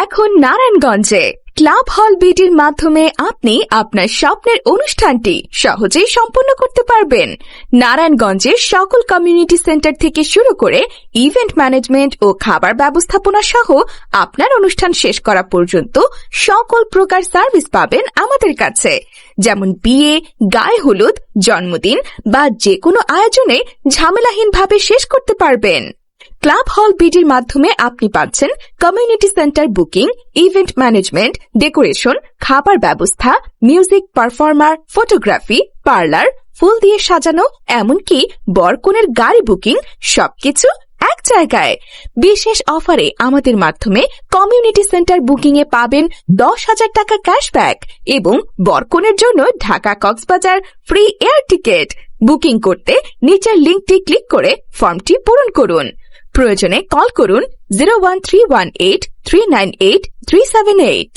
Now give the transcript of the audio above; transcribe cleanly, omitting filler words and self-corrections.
এখন নারায়ণগঞ্জে ক্লাব হল বিডির মাধ্যমে আপনি আপনার স্বপ্নের অনুষ্ঠানটি সহজেই সম্পন্ন করতে পারবেন। নারায়ণগঞ্জের সকল কমিউনিটি সেন্টার থেকে শুরু করে ইভেন্ট ম্যানেজমেন্ট ও খাবার ব্যবস্থাপনা সহ আপনার অনুষ্ঠান শেষ করা পর্যন্ত সকল প্রকার সার্ভিস পাবেন আমাদের কাছে, যেমন বিয়ে, গায়ে হলুদ, জন্মদিন বা যে কোনো আয়োজনে ঝামেলাহীনভাবে শেষ করতে পারবেন। ক্লাব হল বিডির মাধ্যমে আপনি পাচ্ছেন community centre booking, event management, decoration, খাবার ব্যবস্থা, মিউজিক পারফর্মার, ফটোগ্রাফি, পার্লার, ফুল দিয়ে সাজানো, এমনকি বরকনের গাড়ি বুকিং সবকিছু এক জায়গায়। বিশেষ অফারে আমাদের মাধ্যমে কমিউনিটি সেন্টার বুকিং এ পাবেন 10,000 টাকা ক্যাশব্যাক এবং বরকনের জন্য Dhaka Cox's Bazar free air ticket. Booking করতে নিচের লিঙ্কটি ক্লিক করে ফর্মটি পূরণ করুন। প্রয়োজনে কল করুন 01318 398 378।